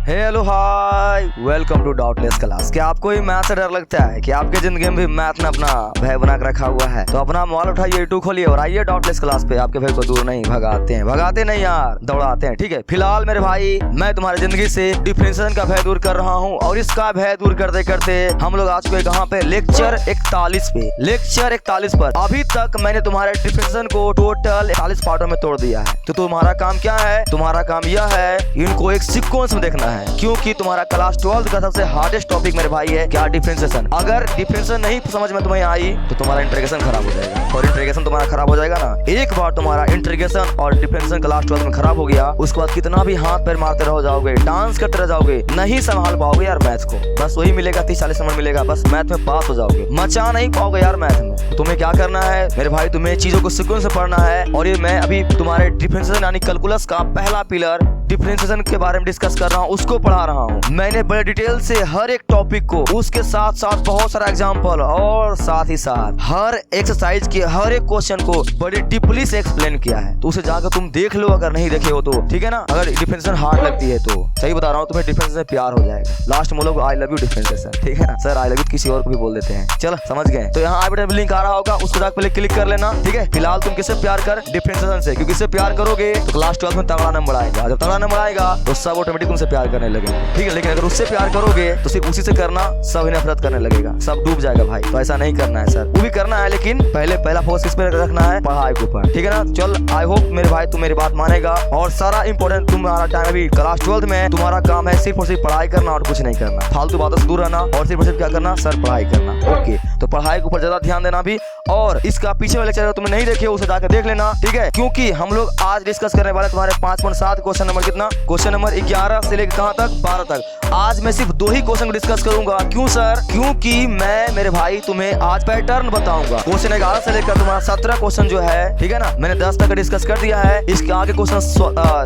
Hello hi, welcome to doubtless class. क्या आपको ही math से डर लगता है कि आपके जिंदगी में भी मैथ ने अपना भय बना के रखा हुआ है? तो अपना मोबाइल उठाइए, यूट्यूब खोलिए और आइए डाउटलेस क्लास पे। आपके भय को दूर नहीं भगाते नहीं यार, दौड़ाते हैं। ठीक है, फिलहाल मेरे भाई मैं तुम्हारी जिंदगी से डिफरेंशिएशन का भय दूर कर रहा हूँ और इसका भय दूर करते करते हम लोग आ चुके कहाँ पे? लेक्चर 41 पे। लेक्चर 41 पर अभी तक मैंने तुम्हारे डिफरेंशिएशन को टोटल 41 पार्टों में तोड़ दिया है। तो तुम्हारा काम क्या है? तुम्हारा काम यह है इनको एक सीक्वेंस में देखना है, क्योंकि तुम्हारा क्लास 12 का सबसे हार्डेस्ट टॉपिक मेरे भाई है क्या? डिफरेंशिएशन। अगर डिफरेंशिएशन नहीं समझ में तुम्हें आई तो तुम्हारा इंटीग्रेशन खराब हो जाएगा, और इंटीग्रेशन तुम्हारा खराब हो जाएगा ना, एक बार तुम्हारा इंटीग्रेशन और डिफरेंशिएशन क्लास 12 में खराब हो गया, उसके बाद कितना भी हाथ पैर मारते रह जाओगे, डांस करते रह जाओगे, नहीं संभाल पाओगे यार मैथ को। बस वही मिलेगा 30-40 नंबर मिलेगा, बस मैथ में पास हो जाओगे, मचा नहीं पाओगे यार मैथ में। तो तुम्हें क्या करना है मेरे भाई? तुम्हें चीजों को सीक्वेंस से पढ़ना है। और ये मैं अभी तुम्हारे डिफरेंशिएशन यानी कैलकुलस का पहला पिलर डिफरेंशिएशन के बारे में डिस्कस कर रहा हूँ, उसको पढ़ा रहा हूँ। मैंने बड़े डिटेल से हर एक टॉपिक को, उसके साथ साथ बहुत सारा एग्जांपल और साथ ही साथ हर एक्सरसाइज के हर एक क्वेश्चन को बड़ी डीपली से एक्सप्लेन किया है। तो उसे जाकर तुम देख लो, अगर नहीं देखे हो तो। ठीक है ना? अगर डिफरेंशिएशन हार्ड लगती है तो सही बता रहा हूँ, तुम्हें डिफरेंशिएशन से प्यार हो जाएगा। लास्ट में लोग आई लव यू डिफरेंशिएशन, ठीक है ना सर? आई लव यू किसी और को भी बोल देते हैं। चलो समझ गए? तो यहाँ आई बटन लिंक आ रहा होगा, उसको जाकर पहले क्लिक कर लेना। ठीक है, फिलहाल तुम किससे प्यार कर? डिफरेंशिएशन से, क्योंकि इससे प्यार करोगे तो क्लास 12 में तगड़ा नंबर आएगा। जब तगड़ा नंबर आएगा तो सब ऑटोमेटिक तुमसे प्यार करने लगेंगे। ठीक है, लेकिन अगर उससे प्यार करोगे तो सिर्फ उसी से करना, सब नफरत करने लगेगा, सब डूब जाएगा भाई। तो ऐसा नहीं करना है सर, वो भी करना है लेकिन पहला फोकस किस पे रखना है? पढ़ाई के ऊपर। ठीक है ना? चल, आई होप मेरे भाई तुम मेरी बात मानेगा। और सारा इंपॉर्टेंट तुम्हारा टाइम अभी क्लास 12 में तुम्हारा काम है सिर्फ और सिर्फ पढ़ाई करना और कुछ नहीं करना, फालतू बातों से दूर रहना और सिर्फ और सिर्फ क्या करना? सर पढ़ाई करना। ओके, तो पढ़ाई के ऊपर ज्यादा ध्यान देना भी। और इसका पीछे वाले लेक्चर तुमने नहीं देखे उसे जाकर देख लेना। ठीक है, क्योंकि हम लोग आज डिस्कस करने वाले तुम्हारे 5.7 क्वेश्चन नंबर कितना? क्वेश्चन नंबर 11 से लेकर कहां तक? 12 तक। आज मैं सिर्फ 2 ही क्वेश्चन डिस्कस करूंगा। क्यों सर? क्योंकि मैं मेरे भाई तुम्हें आज पैटर्न बताऊंगा। क्वेश्चन 11 से लेकर तुम्हारा 17 क्वेश्चन जो है, ठीक है ना, मैंने 10 तक डिस्कस कर दिया है। इसके आगे क्वेश्चन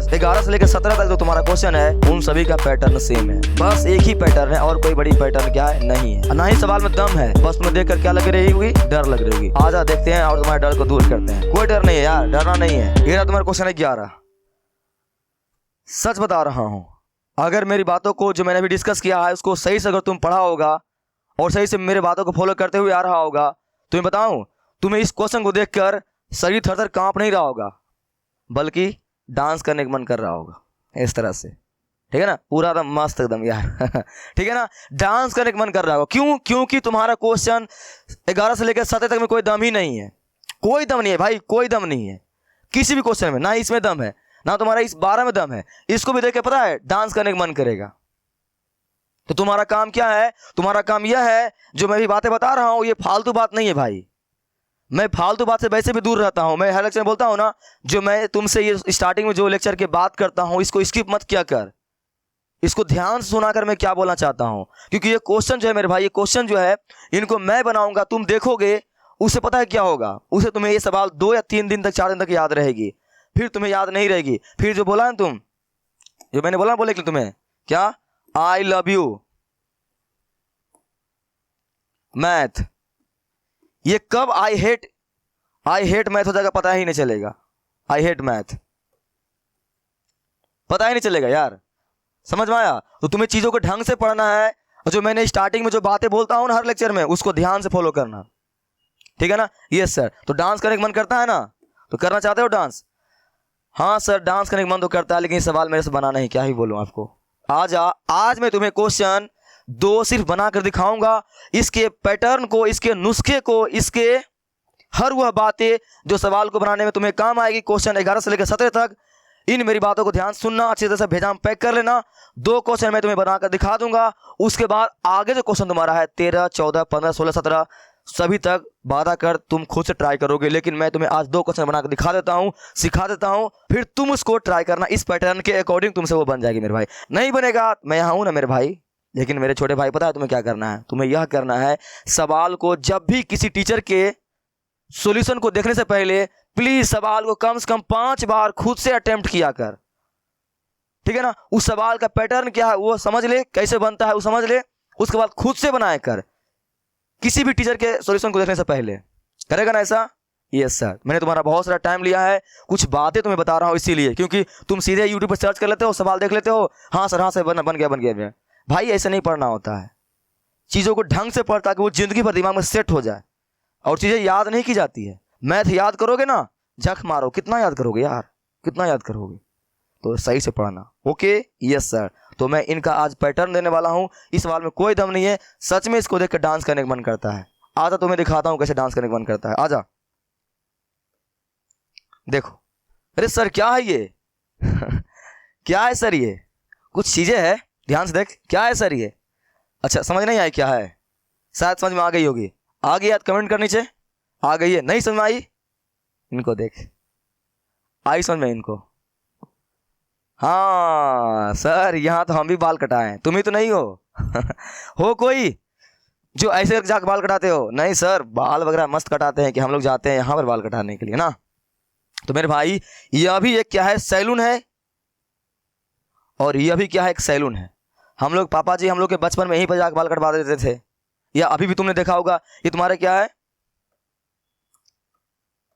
11 से लेकर 17 तक जो तुम्हारा क्वेश्चन है उन सभी का पैटर्न सेम है, बस एक ही पैटर्न है और कोई बड़ी पैटर्न क्या है नहीं है। ना ही सवाल में दम है, बस तुम्हें देखकर क्या लग रही होगी? डर लग रही होगी। आजा देखते हैं और तुम्हारे डर को दूर करते हैं। कोई डर नहीं है यार, डरना नहीं है। ये तुम्हारा क्वेश्चन है 11। सच बता रहा हूं, अगर मेरी बातों को जो मैंने अभी डिस्कस किया है उसको सही से अगर तुम पढ़ा होगा और सही से मेरे बातों को फॉलो करते हुए आ रहा होगा तो मैं बताऊं, तुम्हें इस क्वेश्चन को देखकर शरीर थर-थर कांप नहीं रहा होगा, बल्कि डांस करने का मन कर रहा होगा इस तरह से। ठीक है ना? पूरा एकदम मस्त एकदम यार ठीक है ना? डांस करने का मन कर रहा होगा। क्यों? क्योंकि तुम्हारा क्वेश्चन 11 से लेकर 17 तक में कोई दम ही नहीं है। कोई दम नहीं है भाई, कोई दम नहीं है किसी भी क्वेश्चन में। ना इसमें दम है, ना तुम्हारा इस 12 में दम है। इसको भी देख के पता है डांस करने का मन करेगा। तो तुम्हारा काम क्या है? तुम्हारा काम यह है, जो मैं भी बातें बता रहा हूं ये फालतू बात नहीं है भाई। मैं फालतू बात से वैसे भी दूर रहता हूं। मैं हर लेक्चर में बोलता हूं ना, जो मैं तुमसे ये स्टार्टिंग में जो लेक्चर की बात करता हूं इसको स्किप मत किया कर, इसको ध्यान से सुना कर मैं क्या बोलना चाहता हूं। क्योंकि ये क्वेश्चन जो है मेरे भाई, ये क्वेश्चन जो है इनको मैं बनाऊंगा, तुम देखोगे, उससे पता है क्या होगा? उसे तुम्हें ये सवाल 2 या 3 दिन तक 4 दिन तक याद रहेगी, फिर तुम्हें याद नहीं रहेगी। फिर जो बोला ना तुम, जो मैंने बोला बोले कि तुम्हें क्या? आई लव यू मैथ, ये कब आई हेट मैथ हो जाएगा पता ही नहीं चलेगा। आई हेट मैथ पता ही नहीं चलेगा यार। समझ में आया? तो तुम्हें चीजों को ढंग से पढ़ना है और जो मैंने स्टार्टिंग में जो बातें बोलता हूं ना हर लेक्चर में, उसको ध्यान से फॉलो करना। ठीक है ना? Yes sir. तो डांस करने का मन करता है ना? तो करना चाहते हो डांस? हाँ सर, डांस करने का मन तो करता है, लेकिन ये सवाल मेरे से बना नहीं, क्या ही बोलूं आपको। आज मैं तुम्हें क्वेश्चन 2 सिर्फ बनाकर दिखाऊंगा। इसके पैटर्न को, इसके नुस्खे को, इसके हर वह बातें जो सवाल को बनाने में तुम्हें काम आएगी क्वेश्चन 11 से लेकर 17 तक, इन मेरी बातों को ध्यान सुनना, अच्छी तरह से भेजा पैक कर लेना। 2 क्वेश्चन मैं तुम्हें बनाकर दिखा दूंगा। उसके बाद आगे जो क्वेश्चन तुम्हारा है 13, 14, 15, 16, 17 सभी तक वादा कर तुम खुद से ट्राई करोगे। लेकिन मैं तुम्हें आज 2 क्वेश्चन बनाकर दिखा देता हूं, सिखा देता हूं, फिर तुम उसको ट्राई करना। इस पैटर्न के अकॉर्डिंग तुमसे वो बन जाएगी मेरे भाई। नहीं बनेगा, मैं यहाँ हूं ना मेरे भाई। लेकिन मेरे छोटे भाई, पता है तुम्हें क्या करना है? तुम्हें यह करना है, सवाल को जब भी किसी टीचर के सॉल्यूशन को देखने से पहले प्लीज सवाल को कम से कम 5 बार खुद से अटेम्प्ट किया कर। ठीक है ना? उस सवाल का पैटर्न क्या है वो समझ ले, कैसे बनता है वो समझ ले, उसके बाद खुद से बनाया कर किसी भी टीचर के सॉल्यूशन को देखने से पहले। करेगा ना ऐसा? यस सर, मैंने तुम्हारा बहुत सारा टाइम लिया है, कुछ बातें तुम्हें बता रहा हूँ इसीलिए, क्योंकि तुम सीधे यूट्यूब पर सर्च कर लेते हो, सवाल देख लेते हो, हाँ सर बन गया। भाई ऐसे नहीं पढ़ना होता है, चीज़ों को ढंग से पढ़ ताकि वो जिंदगी भर दिमाग में सेट हो जाए। और चीज़ें याद नहीं की जाती है। मैथ याद करोगे ना, झक मारो, कितना याद करोगे यार, कितना याद करोगे। तो सही से पढ़ना। Okay, yes sir. तो मैं इनका आज पैटर्न देने वाला हूँ। इस सवाल में कोई दम नहीं है, सच में इसको देख कर डांस करने का मन करता है। आजा तुम्हें दिखाता हूँ कैसे डांस करने का मन करता है, आजा। देखो, अरे सर क्या है ये क्या है सर ये, कुछ चीज़ें है, ध्यान से देख, क्या है सर ये। अच्छा समझ नहीं आई क्या है, शायद समझ में आ गई होगी। आ गई याद कमेंट कर नीचे, आ गई है, नहीं समझ में आई, इनको देख, आई समझ में इनको। हाँ सर, यहाँ तो हम भी बाल कटाए हैं, तुम ही तो नहीं हो हो कोई जो ऐसे जाकर बाल कटाते हो? नहीं सर, बाल वगैरह मस्त कटाते हैं कि हम लोग जाते हैं यहाँ पर बाल कटाने के लिए ना। तो मेरे भाई, यह भी एक क्या है, सैलून है, और यह भी क्या है, एक सैलून है। हम लोग पापा जी हम लोग के बचपन में यहीं पर जाकर बाल कटवा देते थे, या अभी भी तुमने देखा होगा। ये तुम्हारे क्या है,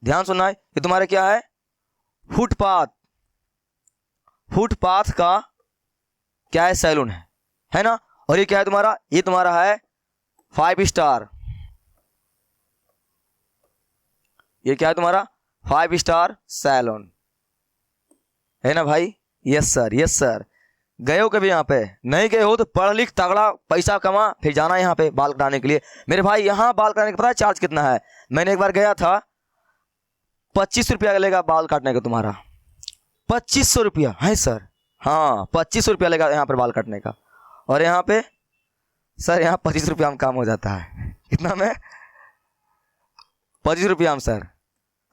ध्यान सुनना है, ये तुम्हारे क्या है, फुटपाथ। फुटपाथ का क्या है, सैलून है ना। और ये क्या है तुम्हारा, ये तुम्हारा है 5 स्टार। ये क्या है तुम्हारा, 5 स्टार सैलून है ना भाई। Yes sir, yes sir. गए हो कभी यहाँ पे? नहीं गए हो तो पढ़ लिख तगड़ा पैसा कमा, फिर जाना यहाँ पे बाल कटाने के लिए। मेरे भाई यहाँ बाल कटाने का पता है चार्ज कितना है? मैंने एक बार गया था, 25 रुपया लेगा बाल काटने का तुम्हारा। 2500 रुपया है सर, हाँ 2500 रुपया लेगा यहाँ पर बाल काटने का। और यहाँ पे सर, यहाँ 25 रुपया में काम हो जाता है। कितना में? 25 रुपया में सर,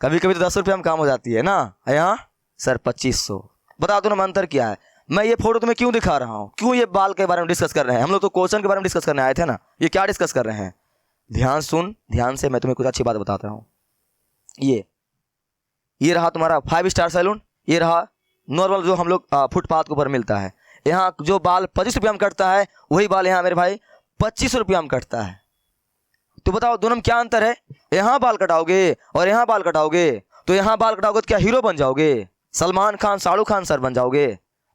कभी कभी तो 10 रुपया में काम हो जाती है ना। यहाँ सर 2500। बता दो ना अंतर क्या है। मैं ये फोटो तुम्हें क्यों दिखा रहा हूँ, क्यों ये बाल के बारे में डिस्कस कर रहे हैं? हम लोग तो क्वेश्चन के बारे में डिस्कस करने आए थे ना, ये क्या डिस्कस कर रहे हैं? ध्यान सुन, ध्यान से, मैं तुम्हें कुछ अच्छी बात बताता हूँ। ये रहा तुम्हारा 5 स्टार सैलून, ये रहा नॉर्मल जो हम लोग फुटपाथ के ऊपर मिलता है। यहाँ जो बाल 25 रुपया में कटता है, वही बाल यहाँ मेरे भाई 25 रुपया में कटता है। तो बताओ दोनों में क्या अंतर है? यहाँ बाल कटाओगे और यहाँ बाल कटाओगे, तो यहाँ बाल कटाओगे तो क्या हीरो बन जाओगे? सलमान खान, शाहरुख खान सर बन जाओगे,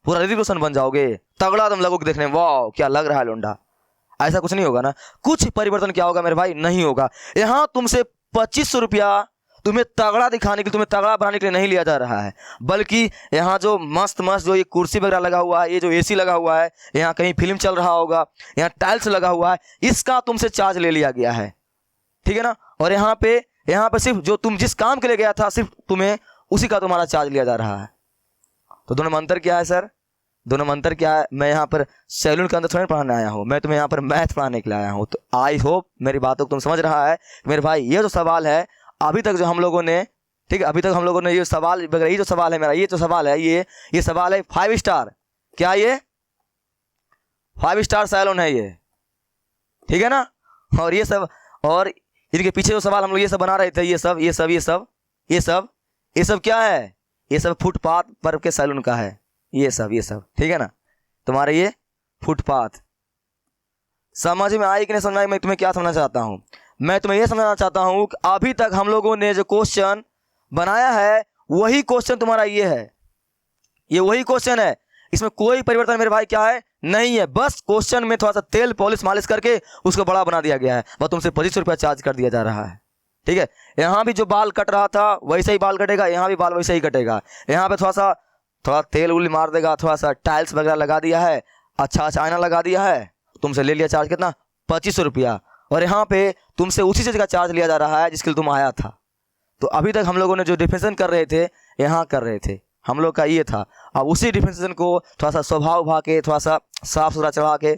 पूरा ऋतिक रोशन बन जाओगे, तगड़ा तुम लगोगे देखने में, वाह क्या लग रहा है लोंडा। ऐसा कुछ नहीं होगा ना। कुछ परिवर्तन क्या होगा मेरे भाई? नहीं होगा। यहाँ तुमसे 2500 रुपया तुम्हें तगड़ा दिखाने के लिए, तुम्हें तगड़ा बनाने के लिए नहीं लिया जा रहा है, बल्कि यहाँ जो मस्त मस्त जो ये कुर्सी वगैरह लगा हुआ है, ये जो एसी लगा हुआ है, यहाँ कहीं फिल्म चल रहा होगा, यहाँ टाइल्स लगा हुआ है, इसका तुमसे चार्ज ले लिया गया है, ठीक है ना। और यहाँ पे सिर्फ जो तुम जिस काम के लिए गया था, सिर्फ तुम्हें उसी का तुम्हारा चार्ज लिया जा रहा है। तो दोनों में अंतर क्या है सर? दोनों में अंतर क्या है? मैं यहाँ पर सैलून के अंदर थोड़ी पढ़ाने आया हूँ, मैं तुम्हें यहाँ पर मैथ पढ़ाने के लिए आया हूँ। तो आई होप मेरी बातों को तुम समझ रहा है। मेरे भाई ये जो सवाल है अभी तक जो हम लोगों ने, ठीक है, अभी तक हम लोगों ने ये सवाल वगैरह, ये जो सवाल है मेरा, ये जो सवाल है, ये सवाल है 5 स्टार। क्या ये 5 स्टार सैलून है ये, ठीक है ना। और ये सब, और इनके पीछे जो सवाल हम लोग ये सब बना रहे थे, ये सब क्या है? ये सब फुटपाथ पर के सैलून का है, ये सब, ठीक है ना। तुम्हारे ये फुटपाथ समझ में आई कि नहीं समझ में आई? मैं तुम्हें क्या समझना चाहता हूँ? मैं तुम्हें यह समझना चाहता हूँ कि अभी तक हम लोगों ने जो क्वेश्चन बनाया है, वही क्वेश्चन तुम्हारा ये है, ये वही क्वेश्चन है। इसमें कोई परिवर्तन मेरे भाई क्या है? नहीं है। बस क्वेश्चन में थोड़ा सा तेल पॉलिश मालिश करके उसको बड़ा बना दिया गया है। बस तुमसे 25 रुपया चार्ज कर दिया जा रहा है, ठीक है। यहाँ भी जो बाल कट रहा था वैसे ही बाल कटेगा, यहाँ भी बाल वैसे ही कटेगा। यहाँ पे थोड़ा तेल उल मार देगा, थोड़ा सा टाइल्स वगैरह लगा दिया है, अच्छा आईना लगा दिया है, तुमसे ले लिया चार्ज कितना? 2500 रुपया। और यहाँ पे तुमसे उसी चीज़ का चार्ज लिया जा रहा है जिसके लिए तुम आया था। तो अभी तक हम लोगों ने जो डिफरेंशिएशन कर रहे थे, यहाँ कर रहे थे, हम लोग का ये था। अब उसी डिफरेंशिएशन को थोड़ा सा स्वभाव भा के, थोड़ा सा साफ सुथरा चढ़ा के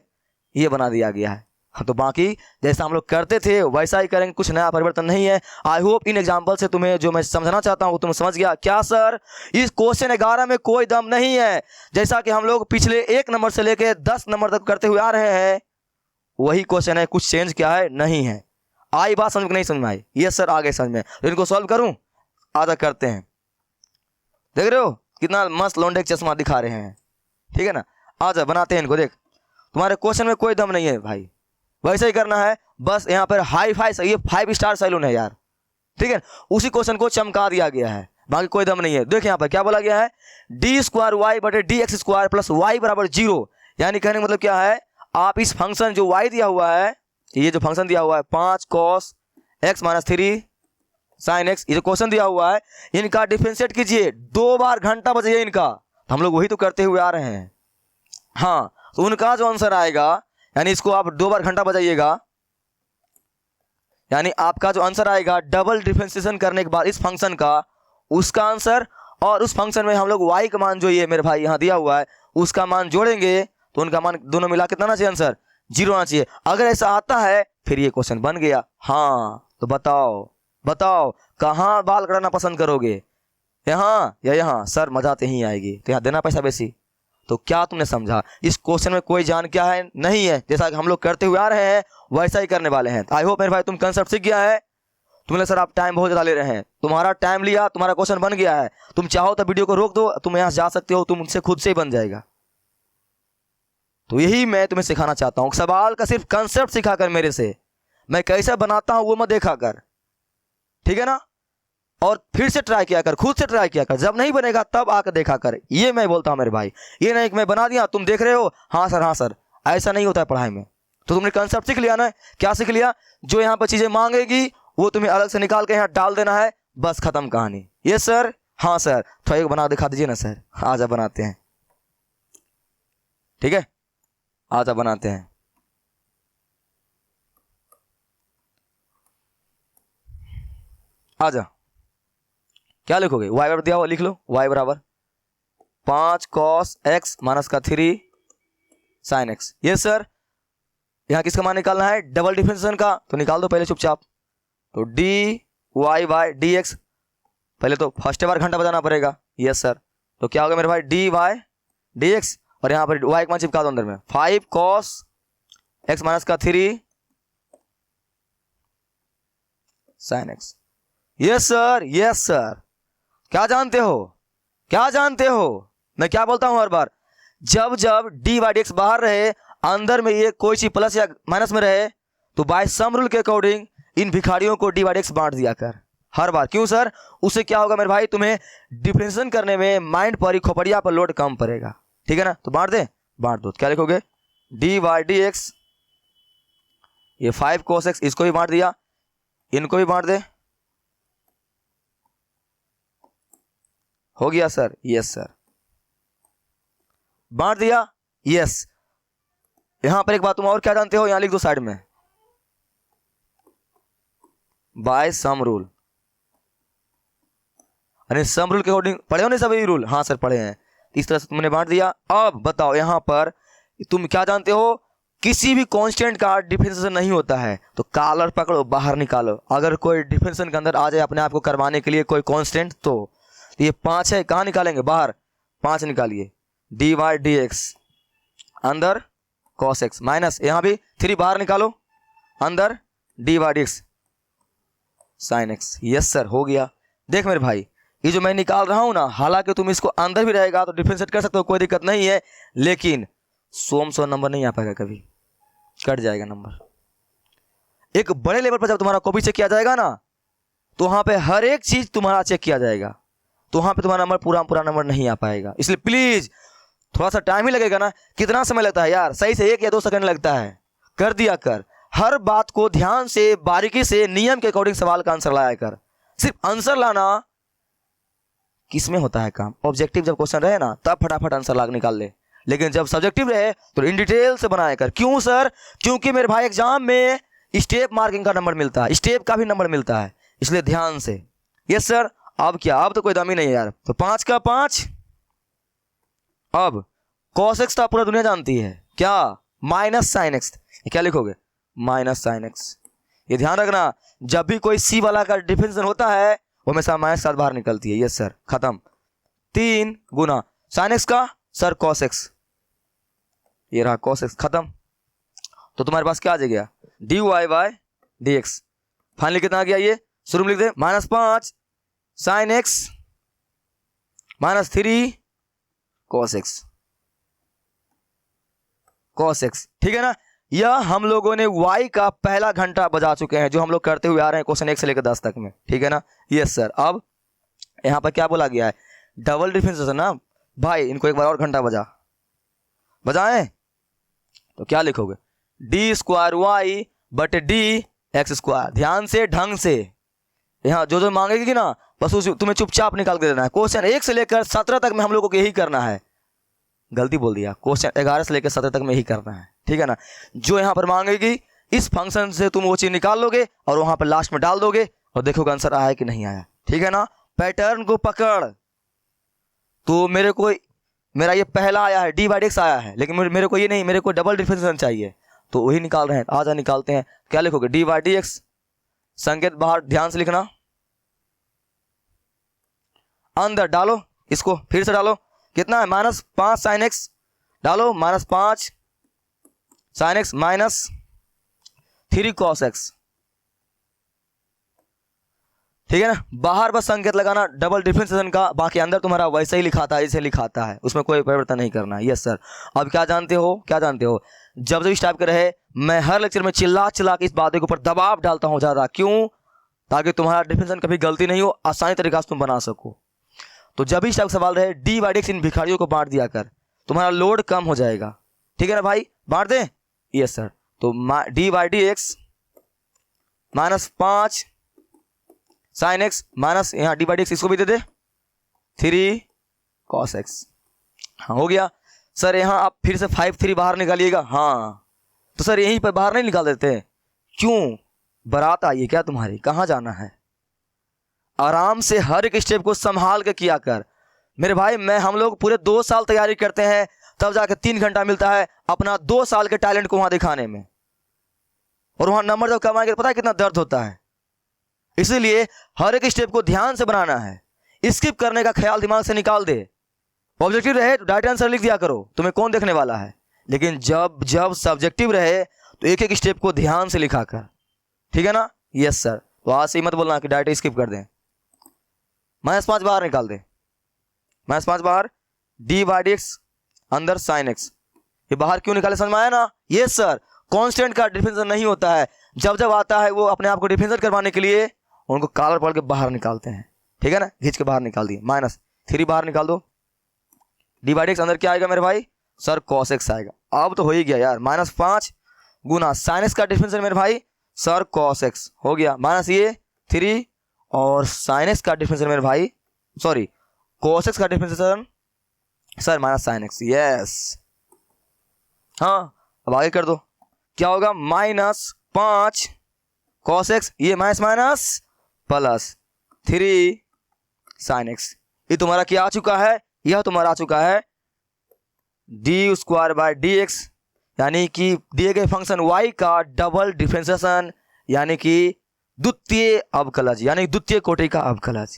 ये बना दिया गया है। तो बाकी जैसा हम लोग करते थे वैसा ही करेंगे, कुछ नया परिवर्तन नहीं है। आई होप इन एग्जाम्पल से तुम्हें जो मैं समझना चाहता हूँ तुम समझ गया। क्या सर इस क्वेश्चन 11 में कोई दम नहीं है? जैसा कि हम लोग पिछले 1 नंबर से लेके 10 नंबर तक करते हुए आ रहे हैं, वही क्वेश्चन है, कुछ चेंज क्या है? नहीं है। आई बात समझ में? नहीं समझ में आई? यस सर आ गए समझ में। तो इनको सॉल्व करूँ? आधा करते हैं। देख रहे हो कितना मस्त लौंडे का चश्मा दिखा रहे हैं, ठीक है ना। आजा बनाते हैं इनको। देख तुम्हारे क्वेश्चन में कोई दम नहीं है भाई, वैसे ही करना है। बस यहाँ पर हाई फाई, ये 5 स्टार सैलून है यार, ठीक है, उसी क्वेश्चन को चमका दिया गया है, बाकी कोई दम नहीं है। देखिए यहाँ पर क्या बोला गया है, डी स्क्वायर वाई बटे d x square plus y बराबर 0। यानी कहने का मतलब क्या है, आप इस फंक्शन जो y दिया हुआ है, ये जो फंक्शन दिया हुआ है 5 cos x minus 3 sin x, ये जो क्वेश्चन दिया हुआ है, इनका डिफरेंशिएट कीजिए, 2 बार घंटा बजाइए इनका। तो हम लोग वही तो करते हुए आ रहे हैं। हाँ, तो उनका जो आंसर आएगा, यानी इसको आप 2 बार घंटा बजाइएगा, यानी आपका जो आंसर आएगा डबल डिफरेंशिएशन करने के बाद इस फंक्शन का, उसका आंसर और उस फंक्शन में हम लोग y का मान जो ये मेरे भाई यहाँ दिया हुआ है उसका मान जोड़ेंगे, तो उनका मान दोनों मिला कितना आना चाहिए, आंसर 0 आना चाहिए। अगर ऐसा आता है फिर ये क्वेश्चन बन गया। हाँ, तो बताओ कहाँ बाल कटाना पसंद करोगे, यहाँ या यहाँ? सर मजा तो यहीं आएगी, तो यहाँ देना पैसा बेसी। तो क्या तुमने समझा, इस क्वेश्चन में कोई जान क्या है नहीं है, जैसा कि हम लोग करते हुए आ रहे हैं वैसा ही करने वाले हैं। आई होप मेरे भाई तुम कंसेप्ट सीख गया है। तुमने सर आप टाइम बहुत ज़्यादा ले रहे हैं, तुम्हारा टाइम लिया, तुम्हारा क्वेश्चन बन गया है, तुम चाहो तो वीडियो को रोक दो, तुम यहाँ जा सकते हो, तुम उनसे खुद से ही बन जाएगा। तो यही मैं तुम्हें सिखाना चाहता हूँ, सवाल का सिर्फ कंसेप्ट सिखा कर मेरे से, मैं कैसे बनाता हूँ वो मत देखा कर, ठीक है ना? और फिर से ट्राई किया कर, खुद से ट्राई किया कर, जब नहीं बनेगा तब आकर देखा कर। ये मैं बोलता हूँ मेरे भाई, ये नहीं कि मैं बना दिया तुम देख रहे हो हाँ सर, ऐसा नहीं होता है पढ़ाई में। तो तुमने कंसेप्ट सीख लिया ना, क्या सीख लिया, जो यहाँ पर चीज़ें मांगेगी वो तुम्हें अलग से निकाल के यहाँ डाल देना है, बस खत्म कहानी। ये सर, हाँ सर, थोड़ा एक बना दिखा दीजिए ना सर, आजा बनाते हैं, ठीक है, आजा बनाते हैं। आजा, क्या लिखोगे, y बराबर दिया हुआ लिख लो, y बराबर 5 cos x माइनस का 3 sin x। ये सर यहाँ किसका मान निकालना है, डबल डिफरेंशिएशन का, तो निकाल दो पहले चुपचाप। तो dy बाई dx, पहले तो फर्स्ट बार घंटा बजाना पड़ेगा। यस सर, तो क्या होगा मेरे भाई, dy dx, और यहाँ पर y का मान चिपका दो अंदर में, 5 cos x माइनस का 3 sin x। यस सर, क्या जानते हो मैं क्या बोलता हूं हर बार, जब डी बाई डी एक्स बाहर रहे, अंदर में ये कोई चीज प्लस या माइनस में रहे, तो बाय सम रूल के अकॉर्डिंग इन भिखारियों को डी बाई डी एक्स बांट दिया कर हर बार। क्यों सर, उससे क्या होगा मेरे भाई, तुम्हें डिफरेंशिएशन करने में माइंड पर, खोपड़िया पर लोड कम पड़ेगा, ठीक है ना? तो बांट दो, क्या लिखोगे, डी बाई डी एक्स, ये 5 cos x, इसको भी बांट दिया, इनको भी बांट दे, हो गया सर? यस सर, बांट दिया, यस। यहां पर एक बात तुम और क्या जानते हो, यहां लिख दो साइड में, बाय सम रूल। अरे सम रूल के अकॉर्डिंग पढ़े हो नहीं सभी रूल? हाँ सर पढ़े हैं। इस तरह से तुमने बांट दिया। अब बताओ यहां पर तुम क्या जानते हो, किसी भी कांस्टेंट का डिफरेंशिएशन नहीं होता है, तो कॉलर पकड़ो बाहर निकालो। अगर कोई डिफरेंशिएशन के अंदर आ जाए अपने आप को करवाने के लिए कोई कांस्टेंट, तो ये 5 है, कहाँ निकालेंगे, बाहर 5 निकालिए, डी वाई डी एक्स अंदर cos x माइनस, यहाँ भी 3 बाहर निकालो, अंदर d y d x sine x. Yes sir, हो गया। देख मेरे भाई, ये जो मैं निकाल रहा हूं ना, हालांकि तुम इसको अंदर भी रहेगा तो डिफरेंशिएट कर सकते हो, कोई दिक्कत नहीं है, लेकिन 100 नंबर नहीं आ पाएगा, कभी कट जाएगा नंबर। एक बड़े लेवल पर जब तुम्हारा कॉपी चेक किया जाएगा ना, तो वहां पे हर एक चीज तुम्हारा चेक किया जाएगा, तो वहां पे तुम्हारा नंबर पूरा नंबर नहीं आ पाएगा। इसलिए प्लीज थोड़ा सा टाइम ही लगेगा ना, कितना समय लगता है यार, सही से 1 या 2 सेकंड लगता है, कर दिया कर। हर बात को ध्यान से, बारीकी से, नियम के अकॉर्डिंग सवाल का आंसर लाया कर। सिर्फ आंसर लाना किसमें होता है काम, ऑब्जेक्टिव जब क्वेश्चन रहे ना तब फटाफट आंसर निकाल ले, लेकिन जब सब्जेक्टिव रहे तो इन डिटेल से बनाया कर। क्यों सर, क्योंकि मेरे भाई एग्जाम में स्टेप मार्किंग का नंबर मिलता है, स्टेप का भी नंबर मिलता है, इसलिए ध्यान से। यस सर, अब क्या, अब तो कोई दम ही नहीं है यार। तो 5 का 5, अब cos x तो पूरा दुनिया जानती है, क्या, माइनस साइन एक्स, क्या लिखोगे, माइनस साइन एक्स। ये ध्यान रखना, जब भी कोई सी वाला का डिफरेंशिएशन होता है वो हमेशा माइनस साथ बाहर निकलती है। यस सर, खत्म। 3 गुना साइन एक्स का सर cos x, ये रहा cos x, खत्म। तो तुम्हारे पास क्या आ जाएगा, d y by d x. Finally कितना आ गया, ये शुरू में लिख दे, -5 साइन एक्स -3 cos x, ठीक है ना? यह हम लोगों ने y का पहला घंटा बजा चुके हैं, जो हम लोग करते हुए आ रहे हैं क्वेश्चन 1 से लेकर 10 तक में, ठीक है ना। Yes sir. अब यहाँ पर क्या बोला गया है, डबल डिफरेंशिएशन ना भाई, इनको एक बार और घंटा बजाएं तो क्या लिखोगे, डी स्क्वायर वाई बटे डी एक्स स्क्वायर। ध्यान से ढंग से यहाँ जो जो मांगेगी ना बस उस तुम्हें चुपचाप निकाल के देना है। क्वेश्चन 1 से लेकर 17 तक में हम लोगों को यही करना है, गलती बोल दिया, क्वेश्चन 11 से लेकर 17 तक में यही करना है, ठीक है ना। जो यहाँ पर मांगेगी इस फंक्शन से तुम वो चीज निकाल लोगे और वहां पर लास्ट में डाल दोगे और देखोगे आंसर आया कि नहीं आया, ठीक है ना। पैटर्न को पकड़। तो मेरा ये पहला आया है डी बाई एक्स आया है, लेकिन मेरे को ये नहीं, मेरे को डबल डिफरेंशिएशन चाहिए, तो वही निकाल रहे हैं। आजा निकालते हैं। क्या लिखोगे, डी बाई डी एक्स, संकेत बाहर ध्यान से लिखना, अंदर डालो, इसको फिर से डालो, कितना है -5 साइन एक्स, डालो -5 साइन एक्स -3 कॉस एक्स, ठीक है ना। बाहर बस संकेत लगाना डबल डिफरेंशिएशन का, बाकी अंदर तुम्हारा वैसे ही लिखाता है जैसे लिखाता है, उसमें कोई परिवर्तन नहीं करना है। Yes sir. अब क्या जानते हो, जब इस टाइप के रहे मैं हर लेक्चर में चिल्ला के इस बात के ऊपर दबाव डालता हूं ज्यादा, क्यों, ताकि तुम्हारा डिफरेंशिएशन कभी गलती नहीं हो, आसानी तरीका से तुम बना सको। तो जब इस टाइप सवाल रहे डी बाई एक्स इन भिखारियों को बांट दिया कर, तुम्हारा लोड कम हो जाएगा, ठीक है ना भाई, बांट दें। Yes sir. तो d by d x -5 sine x minus, यहाँ डी बाई डी एक्स इसको भी दे दे 3 कॉस एक्स। हाँ हो गया सर। यहाँ आप फिर से 5 3 बाहर निकालिएगा। हाँ तो सर यहीं पर बाहर नहीं निकाल देते, क्यों, बारात आई है क्या तुम्हारी, कहाँ जाना है। आराम से हर एक स्टेप को संभाल के किया कर मेरे भाई। हम लोग पूरे 2 साल तैयारी करते हैं, तब जाके 3 घंटा मिलता है अपना 2 साल के टैलेंट को वहां दिखाने में, और वहां नंबर जब कमाएंगे पता है कितना दर्द होता है। इसीलिए हर एक स्टेप को ध्यान से बनाना है, स्किप करने का ख्याल दिमाग से निकाल दे। ऑब्जेक्टिव रहे तो डायरेक्ट आंसर लिख दिया करो, तुम्हें कौन देखने वाला है। लेकिन जब सब्जेक्टिव रहे तो एक एक स्टेप को ध्यान से लिखा कर, ठीक है ना। Yes sir. तो आज से मत बोलना कि डायरेक्ट स्किप कर दें। -5 बाहर निकाल दे, -5 बाहर, डी बाई डी एक्स अंदर साइन एक्स, ये बाहर क्यों निकाले, समझ में आया ना। Yes sir. कांस्टेंट का डिफरेंशिएशन नहीं होता है, जब आता है वो अपने आप को डिफरेंशिएट करवाने के लिए उनको कॉलर पकड़ के बाहर निकालते हैं, ठीक है ना। खींच के बाहर निकाल दिए, -3 बाहर निकाल दो, डी बाई डी एक्स अंदर क्या आएगा मेरे भाई, सर कॉस एक्स आएगा। अब तो हो ही गया यार, -5 गुना साइन एक्स का डिफरेंशिएशन मेरे भाई सर कॉस एक्स हो गया, माइनस ये 3 और साइन एक्स का डिफरेंशिएशन मेरे भाई, सॉरी कॉस एक्स का differentiation sir minus sign x. Yes हाँ, अब आगे कर दो, क्या होगा, -5 कॉस एक्स, ये माइनस +3 साइन एक्स। ये तुम्हारा क्या आ चुका है, यह तुम्हारा आ चुका है d square by D x, यानी कि दिए गए फंक्शन y का डबल डिफरेंशिएशन, यानी कि द्वितीय अवकलज, यानी द्वितीय कोटि का अवकलज।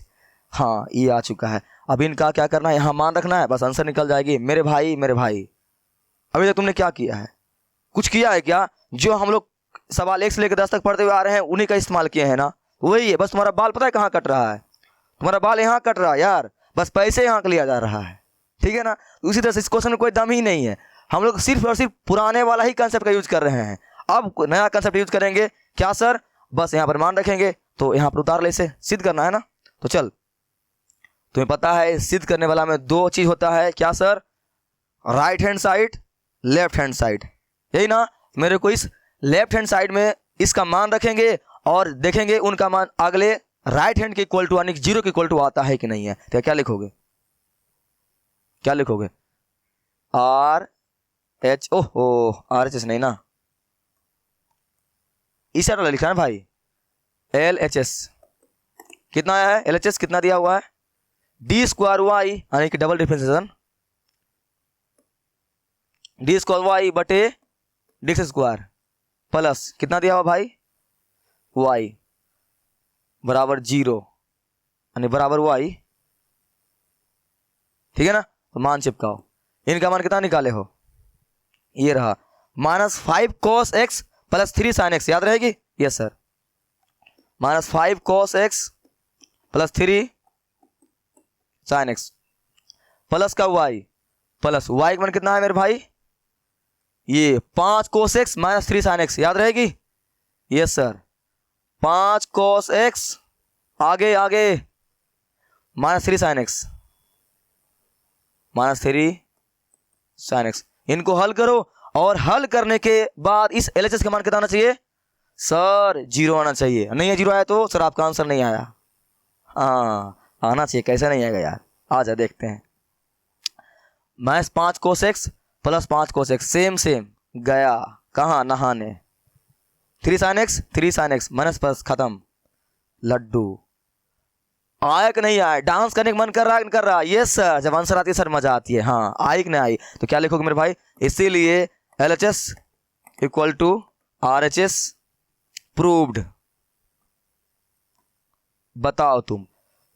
हाँ ये आ चुका है। अब इनका क्या करना है, यहाँ मान रखना है, बस आंसर निकल जाएगी। मेरे भाई अभी तक तुमने क्या किया है, कुछ किया है क्या। जो हम लोग सवाल 1 से लेकर 10 तक पढ़ते हुए आ रहे हैं उन्हीं का इस्तेमाल किए हैं ना, वही है। बस तुम्हारा बाल पता है कहाँ कट रहा है, तुम्हारा बाल यहाँ कट रहा है यार, बस पैसे यहाँ लिया जा रहा है, ठीक है ना। उसी तरह से इस क्वेश्चन में कोई दम ही नहीं है, हम लोग सिर्फ और सिर्फ पुराने वाला ही कंसेप्ट का यूज कर रहे हैं। अब नया कंसेप्ट यूज करेंगे क्या सर, बस यहाँ पर मान रखेंगे तो यहाँ पर उतार ले, इसे सिद्ध करना है ना। तो चल, तुम्हें पता है सिद्ध करने वाला में 2 चीज होता है, क्या sir, right hand side left hand side, यही ना। मेरे को इस लेफ्ट हैंड साइड में इसका मान रखेंगे और देखेंगे उनका मान अगले राइट हैंड के इक्वल टू यानी 0 के इक्वल टू आता है कि नहीं है। तो क्या लिखोगे, RH, ओहो RHS नहीं ना, इस वाला लिखा है भाई, LHS। कितना आया है LHS, कितना दिया हुआ है, डी स्क्वायर वाई यानी कि double differentiation, d square y बटे डी एक्स स्क्वायर प्लस कितना दिया हुआ भाई, वाई बराबर 0 यानी बराबर वाई, ठीक है ना। तो मान चिपकाओ, इनका मान कितना निकाले हो, ये रहा -5 cos x plus 3 sin x, याद रहेगी। Yes sir, -5 cos x plus 3 sin x plus का y, प्लस y का मान कितना है मेरे भाई, ये 5 cos x minus 3 sin x, याद रहेगी? यस सर, 5 cos x आगे आगे minus 3 sin x, minus 3 sin x। इनको हल करो और हल करने के बाद इस LHS का मान कितना आना चाहिए सर? 0 आना चाहिए। नहीं है 0 आया तो सर आपका आंसर नहीं आया। हाँ आना चाहिए, कैसे नहीं आएगा यार? आ जा देखते हैं। Minus 5 cos x plus 5 cos x same गया कहाँ? नहाने। 3 sin x माइनस प्लस खत्म। लड्डू आया कि नहीं आया? डांस करने का मन कर रहा है, कर रहा? यस सर, जब आंसर आती है सर मजा आती है। हाँ आई कि नहीं आई? तो क्या लिखोगे मेरे भाई? इसीलिए LHS equal to RHS proved. बताओ तुम,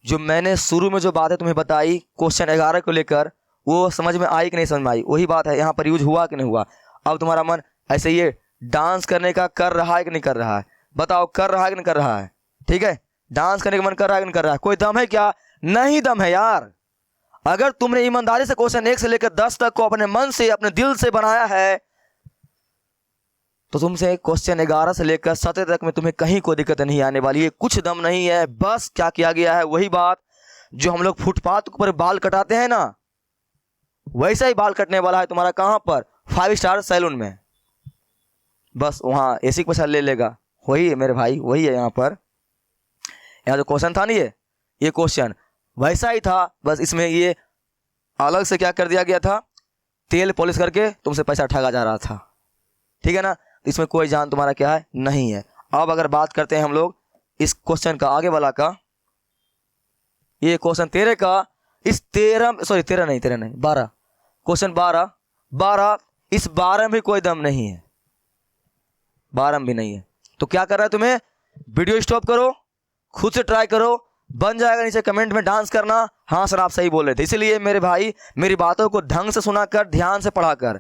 जो मैंने शुरू में जो बातें तुम्हें बताई क्वेश्चन 11 को लेकर, वो समझ में आई कि नहीं समझ में आई? वही बात है यहाँ पर यूज हुआ कि नहीं हुआ? अब तुम्हारा मन ऐसे ये डांस करने का कर रहा है कि नहीं कर रहा है? बताओ कर रहा है कि नहीं कर रहा है? ठीक है, डांस करने का मन कर रहा है कि नहीं कर रहा है? कोई दम है क्या? नहीं दम है यार। अगर तुमने ईमानदारी से क्वेश्चन 1 से लेकर 10 तक को अपने मन से अपने दिल से बनाया है तो तुमसे क्वेश्चन 11 से लेकर 17 तक में तुम्हें कहीं कोई दिक्कत नहीं आने वाली है। कुछ दम नहीं है। बस क्या किया गया है, वही बात जो हम लोग फुटपाथ पर बाल कटाते हैं ना, वैसा ही बाल कटने वाला है तुम्हारा। कहां पर? 5 स्टार सैलून में। बस वहां AC का पैसा ले लेगा। वही है मेरे भाई, वही है यहाँ पर। यहाँ जो क्वेश्चन था ना, ये क्वेश्चन वैसा ही था, बस इसमें ये अलग से क्या कर दिया गया था, तेल पॉलिश करके तुमसे पैसा ठगा जा रहा था। ठीक है ना? इसमें कोई जान तुम्हारा क्या है नहीं है। अब अगर बात करते हैं हम लोग इस क्वेश्चन का आगे वाला का, ये क्वेश्चन 13 का, इस 13 नहीं 12, क्वेश्चन 12 इस 12 में भी कोई दम नहीं है, 12 में भी नहीं है। तो क्या कर रहा है तुम्हें? वीडियो स्टॉप करो, खुद से ट्राई करो, बन जाएगा। नीचे कमेंट में डांस करना, हाँ सर आप सही बोल रहे थे। इसीलिए मेरे भाई मेरी बातों को ढंग से सुना कर, ध्यान से पढ़ा कर।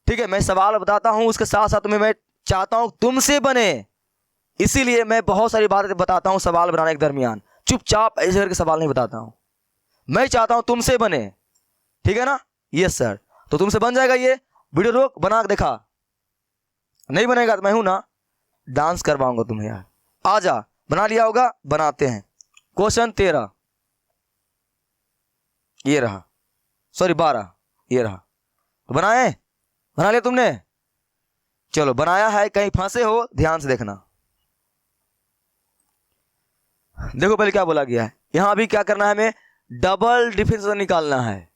ठीक है, मैं सवाल बताता हूं, उसके साथ साथ मैं चाहता हूं तुमसे बने, इसीलिए मैं बहुत सारी बातें बताता हूं सवाल बनाने के दरमियान। चुपचाप ऐसे करके सवाल नहीं बताता हूं, मैं चाहता हूं तुमसे बने। ठीक है ना? Yes sir. तो तुमसे बन जाएगा ये। वीडियो रोक, बना के देखा। नहीं बनेगा तो मैं हूं ना, डांस करवाऊंगा तुम्हें यार। आ जा, बना लिया होगा, बनाते हैं। क्वेश्चन 13 ये रहा, सॉरी 12 ये रहा। तो बनाए? बना लिया तुमने? चलो बनाया है, कहीं फंसे हो ध्यान से देखना। देखो पहले क्या बोला गया है। यहां भी क्या करना है, हमें डबल डिफरेंशिएशन निकालना है।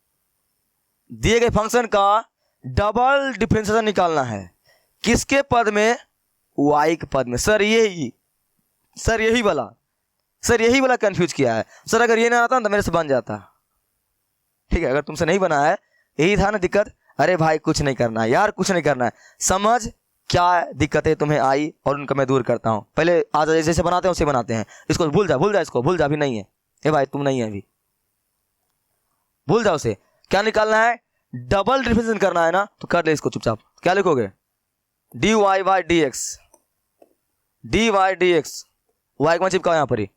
दिए गए फंक्शन का डबल डिफरेंशिएशन निकालना है। किसके पद में? y के पद में। सर यही वाला कंफ्यूज किया है सर। अगर ये ना आता तो मेरे से बन जाता। ठीक है, अगर तुमसे नहीं बना है, यही था ना दिक्कत। अरे भाई कुछ नहीं करना है यार, कुछ नहीं करना है। समझ क्या दिक्कतें तुम्हें आई और उनका मैं दूर करता हूं। पहले आज जैसे बनाते हैं उसे बनाते हैं। इसको भूल जा, इसको भूल जा, अभी नहीं है। ए भाई तुम नहीं है अभी, भूल जाओ उसे। क्या निकालना है? डबल डिफरेंशिएशन करना है ना, तो कर ले इसको चुपचाप। क्या लिखोगे? dy by dx y का चिपका यहाँ पर ही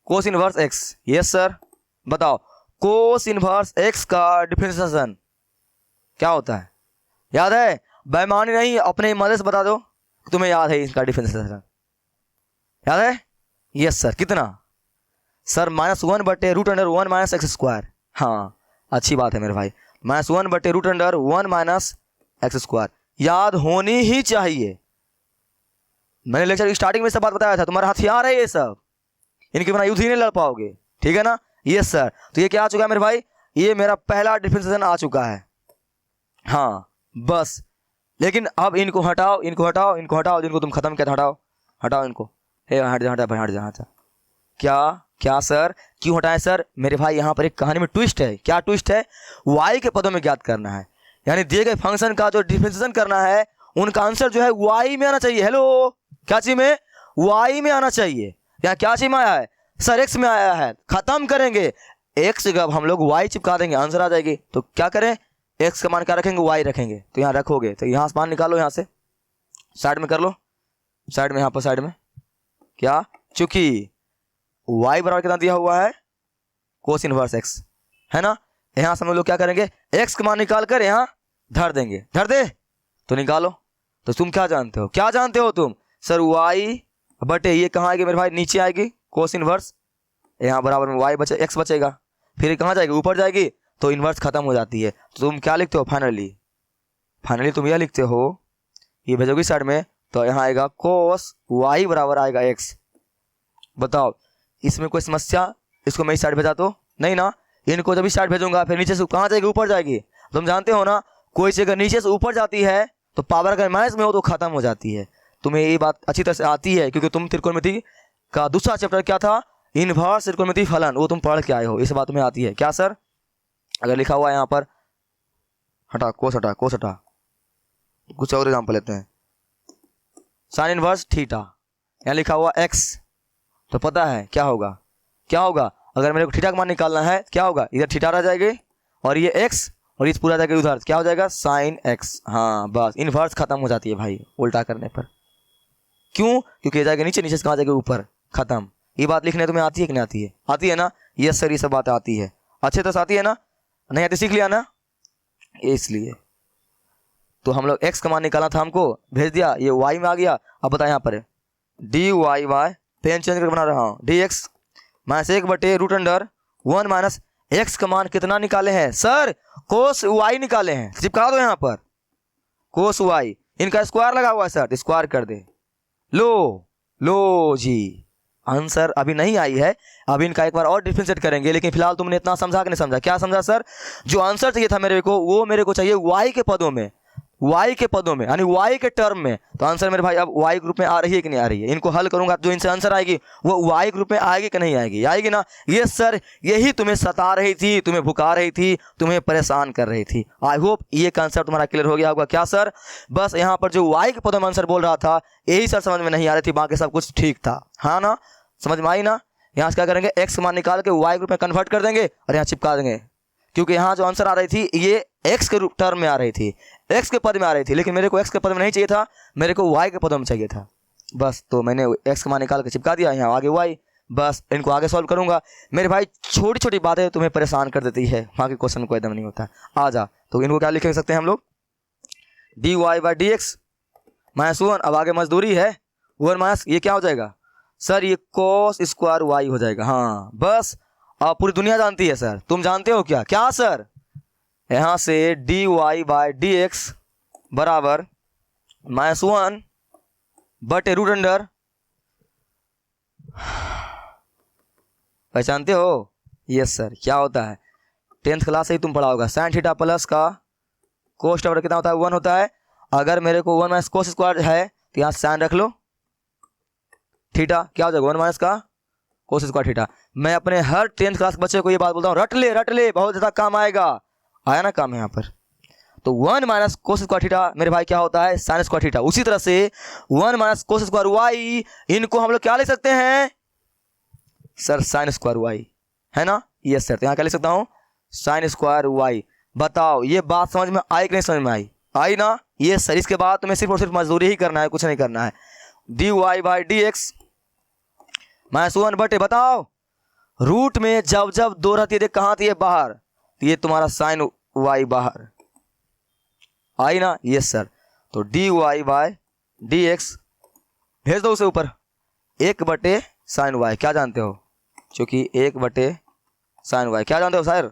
cos inverse x। Yes sir. बताओ कोस इनवर्स x का डिफरेंशिएशन क्या होता है? याद है? बेईमानी नहीं, अपने मदद से बता दो तुम्हें याद है इसका डिफरेंशिएशन। याद है? Yes sir. कितना सर? -1/√(1 - x²। हाँ अच्छी बात है मेरे भाई, -1/√(1 - x²। याद होनी ही चाहिए। मैंने लेक्चर की स्टार्टिंग में सब बात बताया था, तुम्हारा हथियार है ये सब, इनके बिना युद्ध ही नहीं लड़ पाओगे। ठीक है ना? Yes sir. तो ये क्या आ चुका है मेरे भाई? ये मेरा पहला डिफरेंशिएशन आ चुका है। हाँ बस, लेकिन अब इनको हटाओ, जिनको तुम खत्म किया था हटाओ इनको। हट जा। क्या सर? क्यों हटाएं सर? मेरे भाई यहाँ पर एक कहानी में ट्विस्ट है। क्या ट्विस्ट है? y के पदों में ज्ञात करना है, यानी दिए गए फंक्शन का जो डिफरेंशिएशन करना है, उनका आंसर जो है y में आना चाहिए। हेलो, क्या चीज में? y में आना चाहिए। यहाँ क्या चीज में आया है सर? x में आया है। खत्म करेंगे x जब हम लोग y चिपका देंगे, आंसर आ जाएगी। तो क्या करें? x का मान क्या रखेंगे? y रखेंगे। तो यहाँ रखोगे तो यहाँ से मान निकालो, यहाँ से साइड में कर लो, साइड में, यहाँ पर साइड में। क्या? चूंकि y बराबर कितना दिया हुआ है? कोस इनवर्स x है ना। यहाँ से हम लोग क्या करेंगे? x का मान निकाल कर यहाँ धर देंगे। धर दे, तो निकालो। तो तुम क्या जानते हो, क्या जानते हो तुम? सर y बटे ये कहाँ आएगी मेरे भाई, नीचे आएगी कोस इनवर्स, यहाँ बराबर में y बचे x बचेगा, फिर कहाँ जाएगी, ऊपर जाएगी, तो इनवर्स खत्म हो जाती है। तो तुम क्या लिखते हो फाइनली तुम यह लिखते हो, ये भेजोगी साइड में, तो यहाँ आएगा कोस y बराबर आएगा x। बताओ इसमें कोई समस्या? इसको मैं इस साइड भेजा तो नहीं ना, इनको जब इस साइड भेजूंगा फिर नीचे से कहाँ जाएगी, ऊपर जाएगी। तुम जानते हो ना, कोई चीज अगर नीचे से ऊपर जाती है तो पावर अगर माइनस में हो तो खत्म हो जाती है। तुम्हें ये बात अच्छी तरह से आती है क्योंकि तुम त्रिकोणमिति का दूसरा चैप्टर क्या था, इनवर्स त्रिकोणमिति फलन, वो तुम पढ़ के आए हो, इस बात तुम्हें आती है क्या सर? अगर लिखा हुआ है यहाँ पर, कोस हटा, कुछ और एग्जाम्पल लेते हैं, साइन इनवर्स थीटा, यहाँ लिखा हुआ x, तो पता है क्या होगा अगर मेरे को थीटा का मान निकालना है, क्या होगा, इधर थीटा रह जाएगी और ये x और इस पूरा जाएगा उधर, क्या हो जाएगा, साइन x। हाँ बस इनवर्स खत्म हो जाती है भाई उल्टा करने पर। क्यों? क्योंकि ये जाएगा नीचे, नीचे से कहाँ जाएगा, ऊपर, खत्म। ये बात लिखने तुम्हें आती है कि नहीं आती है? आती है ना? यस सर, ये सब बात आती है, अच्छे तरह से आती है ना? नहीं आती, सीख लिया ना? इसलिए तो हम लोग x का मान निकालना था, हमको भेज दिया, ये y में आ गया। अब बता यहाँ पर dy y, पेन चेंज करके बना रहा हूँ, dx माइनस 1/√1 माइनस x का मान कितना निकाले हैं सर? कोस y निकाले हैं, चिपका दो यहाँ पर कोस y, इनका स्क्वायर लगा हुआ है सर, स्क्वायर कर दे, लो जी आंसर अभी नहीं आई है, अभी इनका एक बार और डिफरेंशिएट करेंगे। लेकिन फिलहाल तुमने इतना समझा कि नहीं समझा? क्या समझा सर? जो आंसर चाहिए था मेरे को, वो मेरे को चाहिए y के पदों में, यानी y के टर्म में। तो आंसर मेरे भाई अब y ग्रुप में आ रही है कि नहीं आ रही है? इनको हल करूंगा जो इनसे आंसर आएगी वो y ग्रुप में आएगी कि नहीं आएगी? आएगी ना? ये सर यही तुम्हें सता रही थी, तुम्हें भुका रही थी, तुम्हें परेशान कर रही थी। आई होप ये कंसेप्ट तुम्हारा क्लियर हो गया होगा। क्या सर? बस यहाँ पर जो y के पदों में आंसर बोल रहा था यही सर समझ में नहीं आ रही थी, बाकी सब कुछ ठीक था। हाँ ना, समझ में आई ना? यहाँ से क्या करेंगे, x मान निकाल के y ग्रुप में कन्वर्ट कर देंगे और यहाँ चिपका देंगे, क्योंकि यहाँ जो आंसर आ रही थी ये x के टर्म में आ रही थी, x के पद में आ रही थी, लेकिन मेरे को x के पद में नहीं चाहिए था, मेरे को y के पदों में चाहिए था। बस तो मैंने x का मान निकाल के चिपका दिया, यहाँ आगे y, बस इनको आगे सॉल्व करूंगा। मेरे भाई छोटी छोटी बातें तुम्हें परेशान कर देती है, बाकी क्वेश्चन को एकदम नहीं होता। आ जा, तो इनको क्या लिख सकते हैं हम लोग, dy/dx -1, अब आगे मजदूरी है 1 माइनस ये क्या हो जाएगा सर, ये कोस स्क्वायर y हो जाएगा। हाँ बस अब पूरी दुनिया जानती है सर, तुम जानते हो क्या? क्या सर? यहाँ से dy/dx बराबर -1 बटे √, पहचानते हो? Yes sir. क्या होता है, 10th क्लास से ही तुम पढ़ा होगा, साइन थीटा प्लस का कोस टर्म कितना होता है, 1 होता है। अगर मेरे को 1 माइनस कोस स्क्वायर है तो यहाँ साइन रख लो, थीटा क्या हो जाएगा, 1 माइनस का कोस स्क्वायर थीटा। मैं अपने हर 10th क्लास के बच्चे को ये बात बोलता हूँ, रट ले, बहुत ज़्यादा काम आएगा। आया ना काम यहाँ पर? तो 1 माइनस कोस स्क्वायर थीटा मेरे भाई क्या होता है, साइन स्क्वायर थीटा। उसी तरह से 1 माइनस कोस स्क्वायर वाई, इनको हम लोग क्या लिख सकते हैं सर, साइन स्क्वायर वाई, है ना? Yes sir. तो यहाँ क्या लिख सकता हूँ, साइन स्क्वायर वाई। बताओ ये बात समझ में आई कि नहीं समझ में आई? आई ना? ये सर। इसके बाद तुम्हें सिर्फ और सिर्फ मजदूरी ही करना है, कुछ नहीं करना है। dy/dx -1 बटे, बताओ रूट में जब जब 2 रहती है, देख कहाँ थी ये, बाहर, तो ये तुम्हारा साइन y बाहर आई ना? Yes sir. तो dy/dx भेज दो उसे ऊपर, 1 बटे साइन y, क्या जानते हो? क्योंकि 1 बटे साइन y क्या जानते हो सर?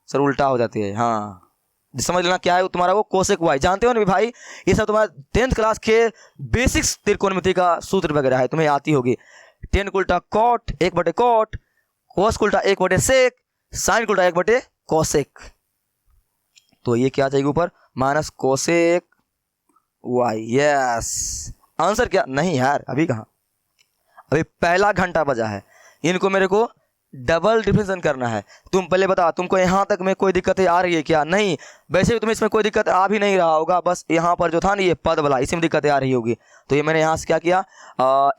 सर उल्टा हो जाती है। हाँ समझ लेना क्या है तुम्हारा, वो कोसेक y जानते हो ना भाई? ये सब तुम्हारा 10th क्लास के बेसिक्स त्रिकोणमिति का सूत्र वगैरह है, तुम्हें आती होगी। 10 उल्टा कॉट 1 बटे कॉट, कोस उल्टा 1 बटे सेक, साइन उल्टा 1 बटे कोसेक। तो ये क्या चाहिए ऊपर, minus cosec y। Yes answer क्या? नहीं यार अभी कहाँ, अभी पहला घंटा बजा है, इनको मेरे को डबल डिफरेंशिएशन करना है। तुम पहले बता, तुमको यहाँ तक में कोई दिक्कतें आ रही है क्या? नहीं, वैसे भी तुम्हें इसमें कोई दिक्कत आ भी नहीं रहा होगा, बस यहाँ पर जो था ना ये पद वाला, इसी में दिक्कतें आ रही होगी। तो ये मैंने यहाँ से क्या किया,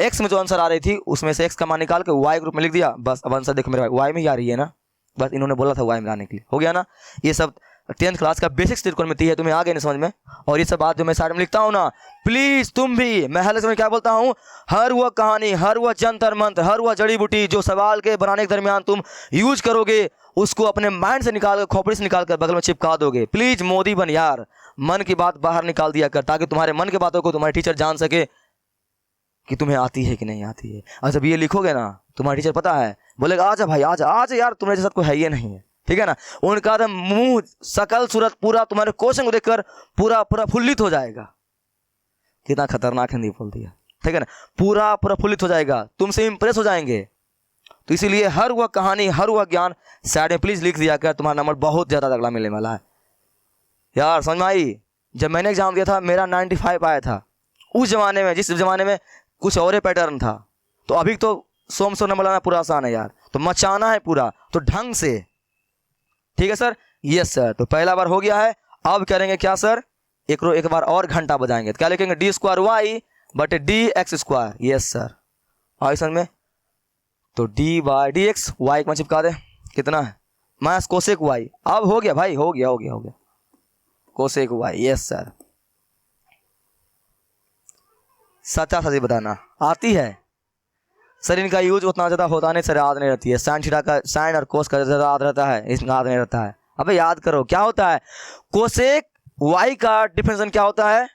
एक्स में जो आंसर आ रही थी उसमें से एक्स का मान निकाल के वाई ग्रुप में लिख दिया। बस अब आंसर देखो मेरे वाई में ही आ रही है ना, बस इन्होंने बोला था वाई में आने के लिए, हो गया ना? ये सब 10th क्लास का बेसिक्स त्रिकोणमिति है, तुम्हें आ गए नहीं समझ में? और ये सब बात जो मैं साइड में लिखता हूँ ना, प्लीज तुम भी, मैं हर समय क्या बोलता हूँ, हर वह कहानी, हर वह जंतर मंत्र, हर वह जड़ी बूटी जो सवाल के बनाने के दरमियान तुम यूज करोगे, उसको अपने माइंड से निकाल कर, खोपड़ी से निकाल कर बगल में चिपका दोगे। प्लीज मोदी बन यार, मन की बात बाहर निकाल दिया कर, ताकि तुम्हारे मन की बातों को तुम्हारे टीचर जान सके कि तुम्हें आती है कि नहीं आती है। और जब ये लिखोगे ना, तुम्हारा टीचर पता है बोलेगा आजा भाई आजा आजा यार, तुम्हारे जैसा कोई है ही नहीं है, ठीक है ना। उनका एकदम मुंह शकल सूरत पूरा तुम्हारे क्वेश्चन को देखकर पूरा प्रफुल्लित हो जाएगा। कितना खतरनाक हिंदी बोल दिया, ठीक है ना। पूरा प्रफुल्लित हो जाएगा, तुमसे इंप्रेस हो जाएंगे। तो इसीलिए हर वह कहानी, हर वह ज्ञान साइड में प्लीज लिख दिया कर, तुम्हारा नंबर बहुत ज़्यादा तगड़ा मिलने वाला है यार। समझ में आई? जब मैंने एग्जाम दिया था मेरा 95 आया था। उस जमाने में, जिस जमाने में कुछ और ही पैटर्न था, तो अभी तो 100 नंबर लाना पूरा आसान है यार। तो मचाना है पूरा, तो ढंग से, ठीक है सर। Yes sir. तो पहला बार हो गया है। अब करेंगे क्या सर, एक बार और घंटा बजाएंगे। तो क्या लिखेंगे, डी स्क्वायर वाई बटे d x square. Yes sir. आई समझ में? तो d by d x, y को चिपका दे, कितना है माइनस कोसेक वाई। अब हो गया भाई, हो गया कोसेक वाई। Yes sir. सच्चा सच्ची बताना आती है सर? इनका यूज उतना ज़्यादा होता नहीं सर, याद नहीं रहती है। साइन थीटा का, साइन और कोस का ज़्यादा याद रहता है, इसका याद नहीं रहता है। अबे याद करो, क्या होता है कोसेक वाई का डिफरेंशिएशन क्या होता है,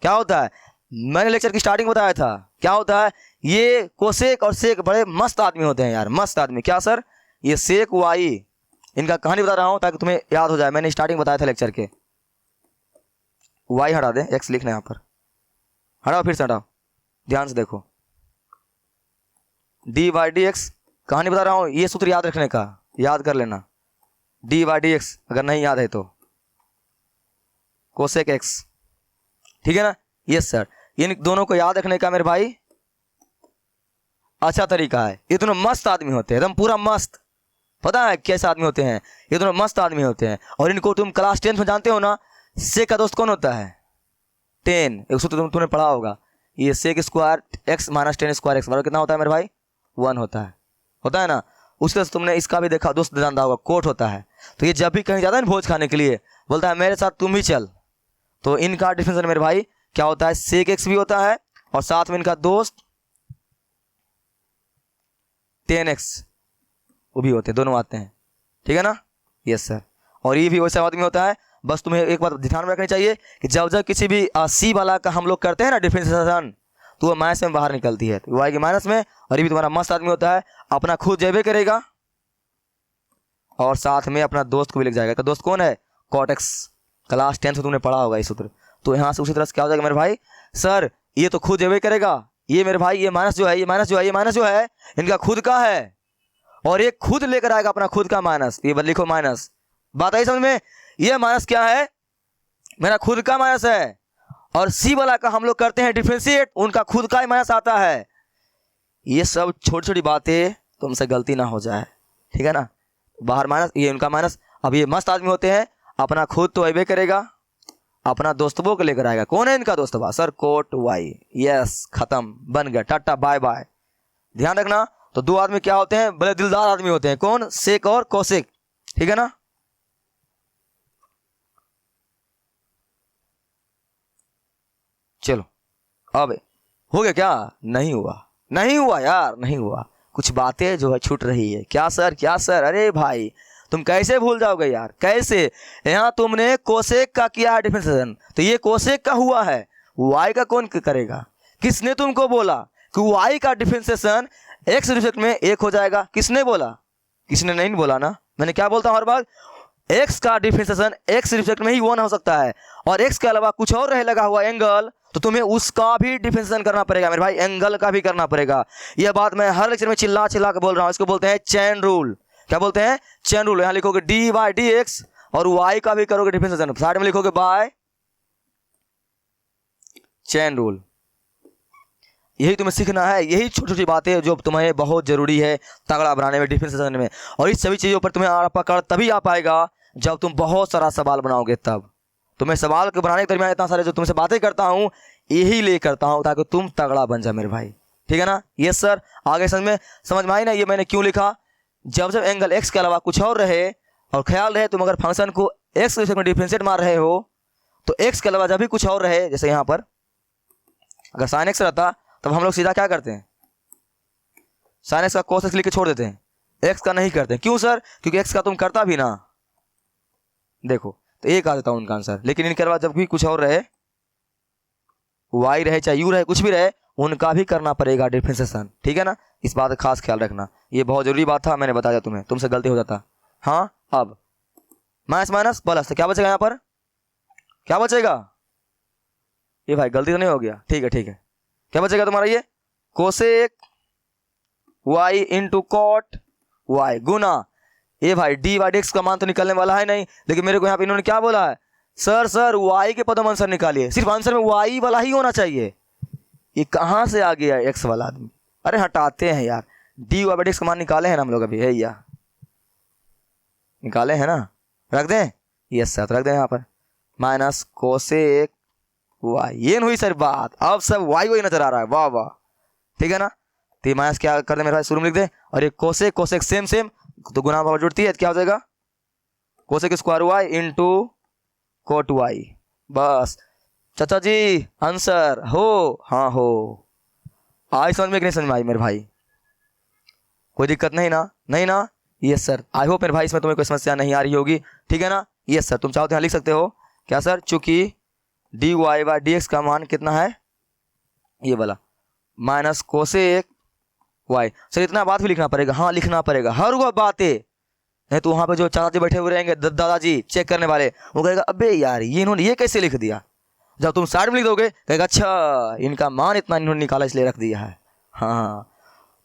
क्या होता है? मैंने लेक्चर की स्टार्टिंग बताया था, क्या होता है? ये कोसेक और सेक बड़े मस्त आदमी होते हैं यार, मस्त आदमी। क्या सर? ये सेक वाई, इनका कहानी बता रहा हूँ ताकि तुम्हें याद हो जाए। मैंने स्टार्टिंग बताया था लेक्चर के। वाई हटा दे, एक्स लिखना यहाँ पर, हटाओ, फिर से हटाओ, ध्यान से देखो। डी बाई डी एक्स, कहानी बता रहा हूँ, ये सूत्र याद रखने का, याद कर लेना। डी बाई डी एक्स अगर नहीं याद है तो कोसेक एक्स, ठीक है ना। Yes sir. इन दोनों को याद रखने का मेरे भाई अच्छा तरीका है। ये दोनों मस्त आदमी होते हैं, एकदम पूरा मस्त। पता है कैसे आदमी होते हैं? ये दोनों मस्त आदमी होते हैं। और इनको तुम क्लास 10 में जानते हो ना, सेक का दोस्त कौन होता है? 10। एक सूत्र तुमने पढ़ा होगा, ये sec square x minus 10 square x बराबर कितना होता है मेरे भाई? 1 होता है ना। उसके तुमने इसका भी देखा, दोस्त जानता होगा, कोट होता है। तो ये जब भी कहीं जाता है ना भोज खाने के लिए, बोलता है मेरे साथ तुम भी चल। तो इनका डिफरेंशिएशन मेरे भाई क्या होता है? सेक एक्स भी होता है और साथ में इनका दोस्त 10x वो भी होते हैं, दोनों आते हैं, ठीक है ना। Yes sir. और ये भी वैसा आदमी होता है। बस तुम्हें एक बात ध्यान में रखनी चाहिए कि जब किसी भी सी वाला का हम लोग करते हैं ना डिफरेंशिएशन, तो वो माइनस में बाहर निकलती है, तो वो आएगी माइनस में। और ये भी तुम्हारा मस्त आदमी होता है, अपना खुद जेबे करेगा और साथ में अपना दोस्त को भी लिख जाएगा। तो दोस्त कौन है? Cot x. क्लास 10 से तुमने पढ़ा होगा इस सूत्र। तो यहाँ से उसी तरह से क्या हो जाएगा मेरे भाई? सर ये तो खुद जेबे करेगा, ये मेरे भाई ये माइनस जो है, ये माइनस जो है, ये माइनस जो है इनका खुद का है, और ये खुद लेकर आएगा अपना खुद का माइनस। ये लिखो माइनस, बात आई समझ में? ये माइनस क्या है? मेरा खुद का माइनस है। और सी वाला का हम लोग करते हैं डिफरेंशिएट, उनका खुद का ही माइनस आता है। ये सब छोटी छोटी बातें तुमसे गलती ना हो जाए, ठीक है ना। बाहर माइनस, ये उनका माइनस। अब ये मस्त आदमी होते हैं, अपना खुद तो अबे करेगा, अपना दोस्तों को लेकर आएगा। कौन है इनका दोस्तबा? Sir cot y. यस, खत्म, बन गया, टाटा बाय बाय। ध्यान रखना। तो दो आदमी क्या होते हैं? बड़े दिलदार आदमी होते हैं। कौन? सेक और कोसेक, ठीक है ना। चलो अब हो गया क्या? नहीं हुआ यार, नहीं हुआ। कुछ बातें जो है छूट रही है। क्या सर, क्या सर? अरे भाई तुम कैसे भूल जाओगे यार, कैसे? यहाँ तुमने कोसेक का किया है डिफरेंशिएशन, तो ये कोसेक का हुआ है, वाई का कौन करेगा? किसने तुमको बोला कि वाई का डिफरेंशिएशन एक्स रिस्पेक्ट में 1 हो जाएगा? किसने बोला? किसने नहीं बोला ना। मैंने क्या बोलता हूँ हर बार, एक्स का डिफरेंशिएशन एक्स रिस्पेक्ट में ही 1 हो सकता है, और एक्स के अलावा कुछ और रहे लगा हुआ एंगल, तो तुम्हें उसका भी डिफरेंशिएशन करना पड़ेगा मेरे भाई, एंगल का भी करना पड़ेगा। यह बात मैं हर लेक्चर में चिल्ला चिल्ला के बोल रहा हूँ। इसको बोलते हैं चेन रूल। क्या बोलते हैं? Chain rule. यहाँ लिखोगे डी बाई डी एक्स, और वाई का भी करोगे डिफरेंशिएशन, साइड में लिखोगे बाय चेन रूल। यही तुम्हें सीखना है, यही छोटी छोटी बातें जो तुम्हें बहुत जरूरी है तगड़ा बनाने में, डिफरेंशिएशन में। और इस सभी चीज़ों पर तुम्हें पकड़ तभी आ पाएगा जब तुम बहुत सारा सवाल बनाओगे। तब तुम्हें सवाल के बनाने के दरमियान इतना सारे जो तुमसे बातें करता हूँ यही ले करता हूँ ताकि तुम तगड़ा बन जाए मेरे भाई, ठीक है ना। Yes sir. आगे समझ में आई ना ये मैंने क्यों लिखा? जब एंगल एक्स के अलावा कुछ और रहे, और ख्याल रहे तुम अगर फंक्शन को एक्स में डिफरेंशिएट मार रहे हो, तो एक्स के अलावा जब भी कुछ और रहे, जैसे यहाँ पर अगर साइन एक्स रहता तब हम लोग सीधा क्या करते हैं? साइन एक्स का कोस एक्स लिख के छोड़ देते हैं, एक्स का नहीं करते। क्यों सर? क्योंकि एक्स का तुम करता भी ना। देखो तो एक आ जाता उनका आंसर। लेकिन इनके अलावा जब भी कुछ और रहे, वाई रहे चाहे यू रहे, कुछ भी रहे, उनका भी करना पड़ेगा डिफ्रेंसिएशन, ठीक है ना। इस बात का खास ख्याल रखना, ये बहुत जरूरी बात था, मैंने बताया तुम्हें, तुमसे गलती हो जाता। हाँ, अब माइनस माइनस प्लस, तो क्या बचेगा यहाँ पर, क्या बचेगा, ये भाई गलती तो नहीं हो गया, ठीक है ठीक है, क्या बचेगा तुम्हारा ये cosec y into cot y गुना, ये भाई डी वाई डी एक्स का मान तो निकलने वाला है नहीं, लेकिन मेरे को यहाँ पे इन्होंने क्या बोला है, सर वाई के पदों में आंसर निकालिए, सिर्फ आंसर में वाई वाला ही होना चाहिए। ये कहाँ से आ गया एक्स वाला आदमी, अरे हटाते हैं यार, डी वाई डी एक्स का मान निकाले हैं ना हम लोग अभी, है यार निकाले हैं ना, रख दें, यस सर रख दें यहाँ पर माइनस कोसेक वाई, ये हुई सर बात, अब सब वाई वही नजर आ रहा है, वाह वाह, ठीक है ना। तो माइनस क्या कर दे मेरे भाई, शुरू में लिख दे, और ये कोसेक कोसेक सेम सेम तो गुना पावर जुड़ती है, क्या हो जाएगा cosec square y into cot y, बस चाचा जी आंसर हो, हाँ हो, आई समझ में कि नहीं समझ में आई मेरे भाई, कोई दिक्कत नहीं ना, नहीं ना, यस सर, आई होप मेरे भाई इसमें तुम्हें कोई समस्या नहीं आ रही होगी, ठीक है ना। यस सर, तुम चाहो तो यहाँ लिख सकते हो, क्या सर, चूंकि d y by d x का मान कितना है, ये वाला माइनस कोसेक वाई, सर इतना बात भी लिखना पड़ेगा, हाँ लिखना पड़ेगा, हर वो बातें, नहीं तो वहाँ पे जो चाचा जी बैठे हुए रहेंगे दादाजी चेक करने वाले, वो कहेगा अबे यार ये इन्होंने ये कैसे लिख दिया, जब तुम साइड में लिख दोगे कहेगा अच्छा इनका मान इतना इन्होंने निकाला इसलिए रख दिया है। हाँ,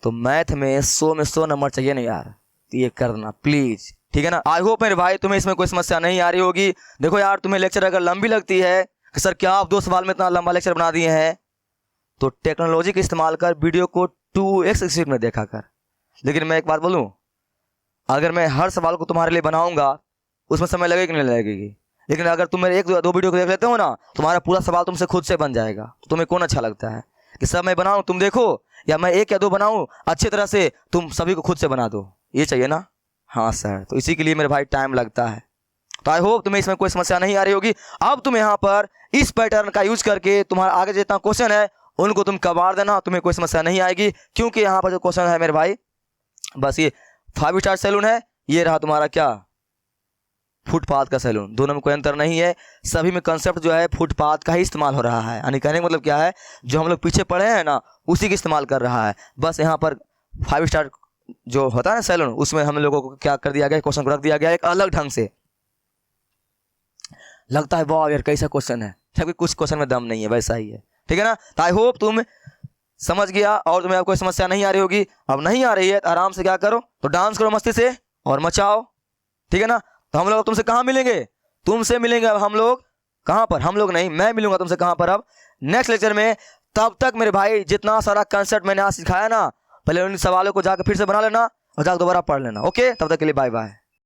तो मैथ में 100 में 100 नंबर चाहिए ना यार, तो ये करना प्लीज, ठीक है ना। आई होप मेरे भाई तुम्हें इसमें कोई समस्या नहीं आ रही होगी। देखो यार, तुम्हें लेक्चर अगर लंबी लगती है कि सर क्या आप 2 सवाल में इतना लंबा लेक्चर बना दिए हैं, तो टेक्नोलॉजी का इस्तेमाल कर, वीडियो को 2x स्पीड में देखा कर। लेकिन मैं एक बात बोलूँ, अगर मैं हर सवाल को तुम्हारे लिए बनाऊंगा उसमें समय लगेगी कि नहीं लगेगी, लेकिन अगर तुम मेरे 1-2 वीडियो को देख लेते हो ना, तुम्हारा पूरा सवाल तुमसे खुद से बन जाएगा। तो तुम्हें कौन अच्छा लगता है कि सब मैं बनाऊं तुम देखो, या मैं 1 या 2 बनाऊं अच्छी तरह से तुम सभी को खुद से बना दो, ये चाहिए ना। हाँ सर, तो इसी के लिए मेरे भाई टाइम लगता है। तो आई होप तुम्हें इसमें कोई समस्या नहीं आ रही होगी। अब तुम यहाँ पर इस पैटर्न का यूज करके तुम्हारा आगे जितना क्वेश्चन है उनको तुम कबाड़ देना, तुम्हें कोई समस्या नहीं आएगी, क्योंकि यहाँ पर जो क्वेश्चन है मेरे भाई, बस ये 5 स्टार सैलून है, ये रहा तुम्हारा क्या फुटपाथ का सैलून, दोनों में कोई अंतर नहीं है, सभी में कंसेप्ट जो है फुटपाथ का ही इस्तेमाल हो रहा है। यानी कहने का मतलब क्या है, जो हम लोग पीछे पढ़े हैं ना उसी का इस्तेमाल कर रहा है। बस यहाँ पर 5 स्टार जो होता है ना सैलून, उसमें हम लोगों को क्या कर दिया गया, क्वेश्चन को रख दिया गया एक अलग ढंग से। लगता है वाह यार कैसा क्वेश्चन है, जबकि कुछ क्वेश्चन में दम नहीं है, वैसा ही है, ठीक है ना। तो आई होप तुम समझ गया और तुम्हें अब कोई समस्या नहीं आ रही होगी। अब नहीं आ रही है तो आराम से क्या करो, तो डांस करो मस्ती से और मचाओ, ठीक है ना। तो हम लोग तुमसे कहाँ मिलेंगे, तुमसे मिलेंगे अब हम लोग कहाँ पर, हम लोग नहीं मैं मिलूंगा तुमसे कहाँ पर, अब नेक्स्ट लेक्चर में। तब तक मेरे भाई जितना सारा कंसेप्ट मैंने आज सिखाया ना, पहले उन सवालों को जाकर फिर से बना लेना और जाकर दोबारा पढ़ लेना। ओके, तब तक के लिए बाय बाय।